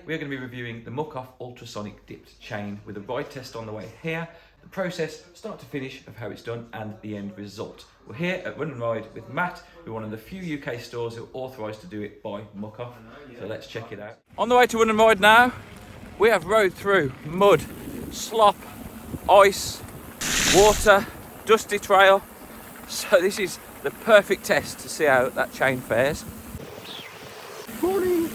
we're going to be reviewing the Muc-Off Ultrasonic dipped chain with a ride test on the way here, the process start to finish of how it's done and the end result. We're here at Run and Ride with Matt, who are one of the few UK stores who are authorised to do it by Muc-Off, so let's check it out. On the way to Run and Ride now, we have rode through mud, slop, ice, water, dusty trail, so this is the perfect test to see how that chain fares. Morning!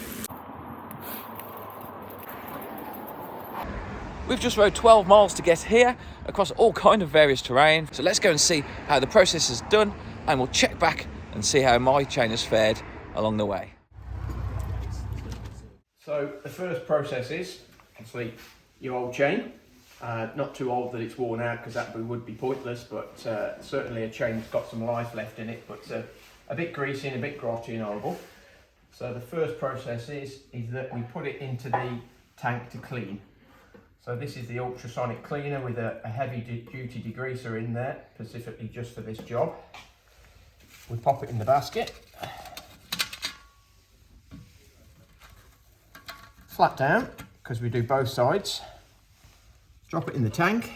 We've just rode 12 miles to get here across all kind of various terrain. So let's go and see how the process is done and we'll check back and see how my chain has fared along the way. So the first process is obviously your old chain. Not too old that it's worn out because that would be pointless, but certainly a chain that's got some life left in it, but a bit greasy and a bit grotty and horrible. So the first process is that we put it into the tank to clean. So this is the ultrasonic cleaner with a heavy duty degreaser in there, specifically just for this job. We pop it in the basket, flat down, because we do both sides. Drop it in the tank.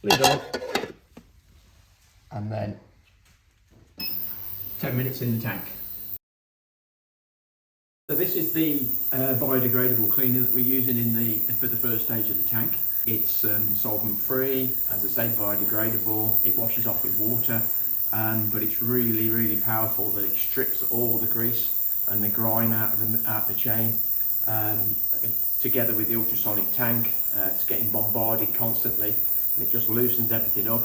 Lid on. And then 10 minutes in the tank. So this is the biodegradable cleaner that we're using for the first stage of the tank. It's solvent free, as I say, biodegradable. It washes off with water, but it's really powerful that it strips all the grease and the grime out of the chain. Together with the ultrasonic tank, it's getting bombarded constantly, and it just loosens everything up,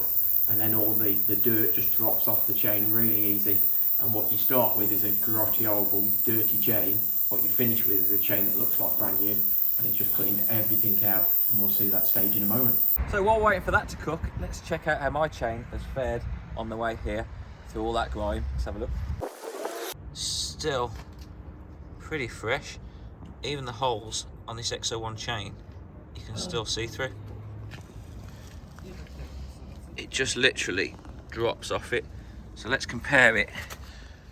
and then all the dirt just drops off the chain really easy. And what you start with is a grotty, horrible, dirty chain. What you finish with is a chain that looks like brand new, and it's just cleaned everything out, and we'll see that stage in a moment. So while waiting for that to cook, let's check out how my chain has fared on the way here through all that grime. Let's have a look. Still pretty fresh. Even the holes on this XO1 chain, you can still see through. It just literally drops off it. So let's compare it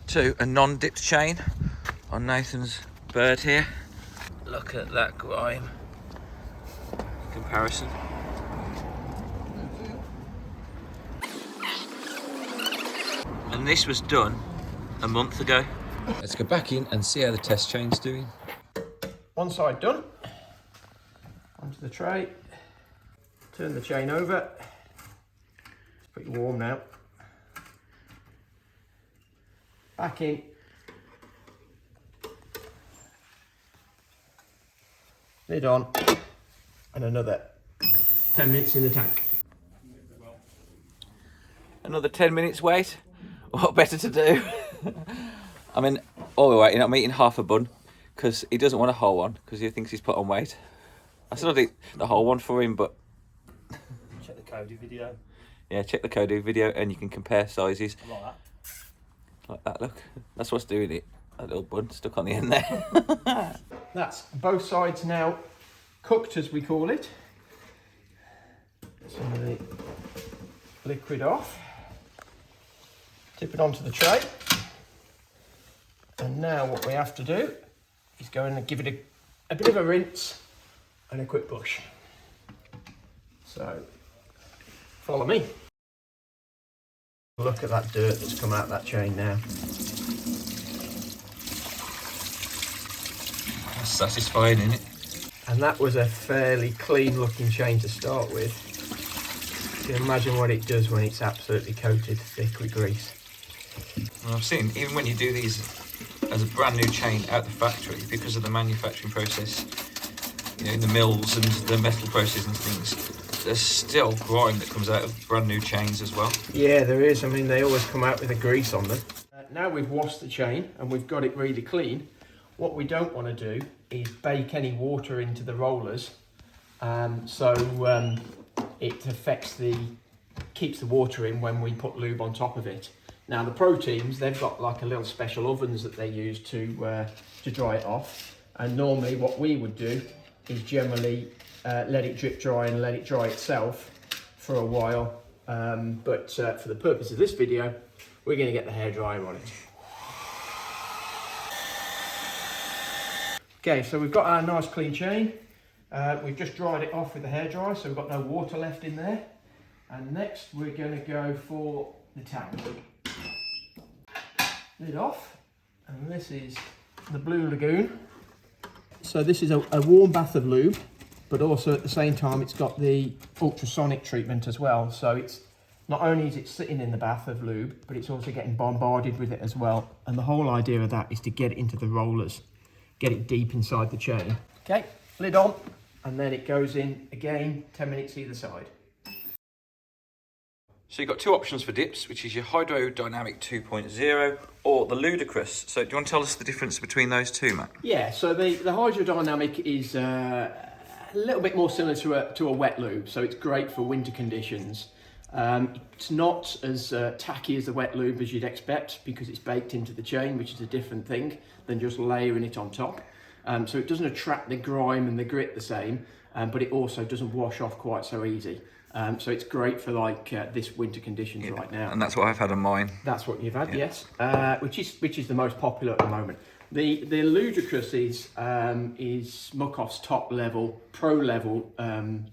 to a non-dipped chain on Nathan's bird here. Look at that grime in comparison. And this was done a month ago. Let's go back in and see how the test chain's doing. One side done. Onto the tray. Turn the chain over. It's pretty warm now. Back in. Lid on. And another 10 minutes in the tank. Another 10 minutes wait. What better to do? I mean, all the way, I'm eating half a bun because he doesn't want a whole one because he thinks he's put on weight. I still eat the whole one for him, but check the Cody video. Yeah, check the Cody video and you can compare sizes. Like that. Like that, look. That's what's doing it. That little bun stuck on the end there. That's both sides now cooked, as we call it. Some of the liquid off. Tip it onto the tray. And now what we have to do is go in and give it a bit of a rinse and a quick brush. So, follow me. Look at that dirt that's come out of that chain now. That's satisfying, isn't it? And that was a fairly clean looking chain to start with. You can imagine what it does when it's absolutely coated thick with grease. And I've seen, even when you do these as a brand new chain out the factory, because of the manufacturing process, you know, in the mills and the metal process and things, there's still grime that comes out of brand new chains as well. Yeah, there is. I mean, they always come out with a grease on them. Now we've washed the chain and we've got it really clean. What we don't want to do is bake any water into the rollers, so it keeps the water in when we put lube on top of it. Now the pro teams, they've got like a little special ovens that they use to dry it off. And normally what we would do is generally let it drip dry and let it dry itself for a while. But for the purpose of this video, we're going to get the hairdryer on it. Okay, so we've got our nice clean chain. We've just dried it off with the hairdryer, so we've got no water left in there. And next we're going to go for the tank. Lid off, and this is the Blue Lagoon. So this is a warm bath of lube, but also at the same time it's got the ultrasonic treatment as well. So it's not only is it sitting in the bath of lube, but it's also getting bombarded with it as well. And the whole idea of that is to get it into the rollers, get it deep inside the chain. Okay, lid on, and then it goes in again, 10 minutes either side. So you've got two options for dips, which is your Hydrodynamic 2.0 or the Ludicrous. So do you want to tell us the difference between those two, Matt? Yeah, so the Hydrodynamic is a little bit more similar to a wet lube, so it's great for winter conditions. It's not as tacky as the wet lube as you'd expect, because it's baked into the chain, which is a different thing than just layering it on top. So it doesn't attract the grime and the grit the same, but it also doesn't wash off quite so easy. So it's great for like this winter conditions right now. And that's what I've had on mine. That's what you've had, yes. Which is the most popular at the moment. The Ludicrous is Muc-Off's top level, pro level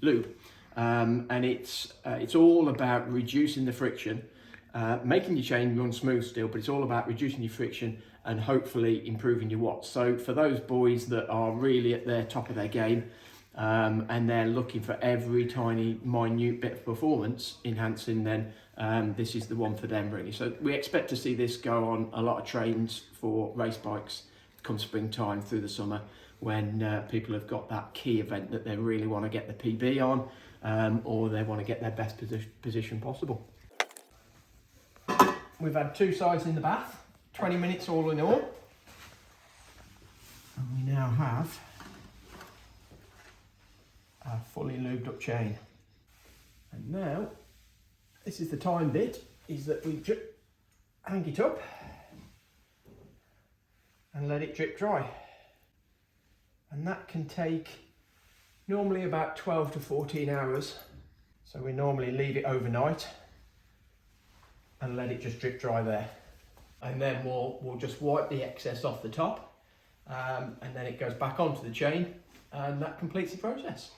lube, and it's all about reducing the friction, making your chain run smooth still, but it's all about reducing your friction and hopefully improving your watts. So for those boys that are really at their top of their game, and they're looking for every tiny minute bit of performance enhancing, then this is the one for them really. So we expect to see this go on a lot of trains for race bikes come springtime through the summer, when people have got that key event that they really want to get the PB on, or they want to get their best position possible. We've had 2 sides in the bath, 20 minutes all in all, and we now have our fully lubed up chain. And now, this is the time bit, is that we hang it up and let it drip dry. And that can take normally about 12 to 14 hours. So we normally leave it overnight and let it just drip dry there. And then we'll just wipe the excess off the top, and then it goes back onto the chain, and that completes the process.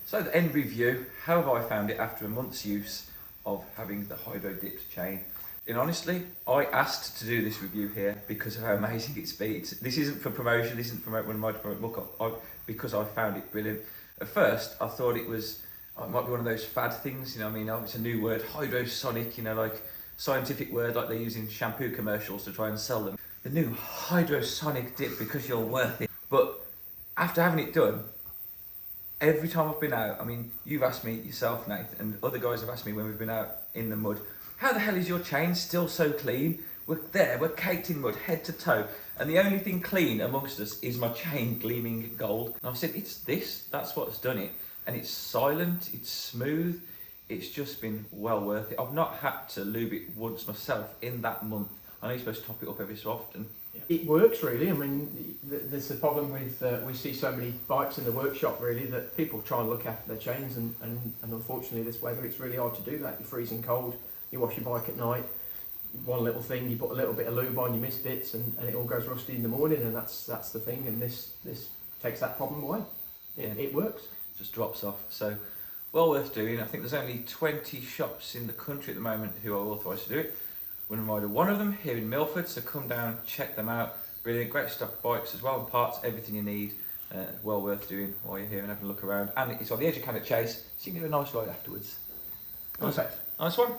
So the end review, how have I found it after a month's use of having the Hydro dipped chain? And honestly, I asked to do this review here because of how amazing it's been. This isn't for promotion, this isn't for when I promote Muc-Off, because I found it brilliant. At first, I thought it might be one of those fad things, you know what I mean? Oh, it's a new word, hydrosonic, you know, like scientific word like they use in shampoo commercials to try and sell them. The new hydrosonic dip because you're worth it. But after having it done, every time I've been out, I mean, you've asked me yourself, Nate, and other guys have asked me when we've been out in the mud, how the hell is your chain still so clean? We're caked in mud, head to toe, and the only thing clean amongst us is my chain gleaming gold. And I've said, it's this, that's what's done it. And it's silent, it's smooth, it's just been well worth it. I've not had to lube it once myself in that month. I know you're supposed to top it up every so often. It works really. I mean, there's the problem with, we see so many bikes in the workshop really that people try and look after their chains, and unfortunately this weather it's really hard to do that. You're freezing cold, you wash your bike at night, one little thing, you put a little bit of lube on, you miss bits, and it all goes rusty in the morning, and that's the thing, and this takes that problem away. It works. Just drops off. So well worth doing. I think there's only 20 shops in the country at the moment who are authorised to do it. Wind Rider, one of them here in Milford, so come down, check them out. Brilliant, great stock bikes as well, and parts, everything you need. Well worth doing while you're here and having a look around. And it's on the edge of Cannock Chase, so you can do a nice ride afterwards. Perfect. Nice one.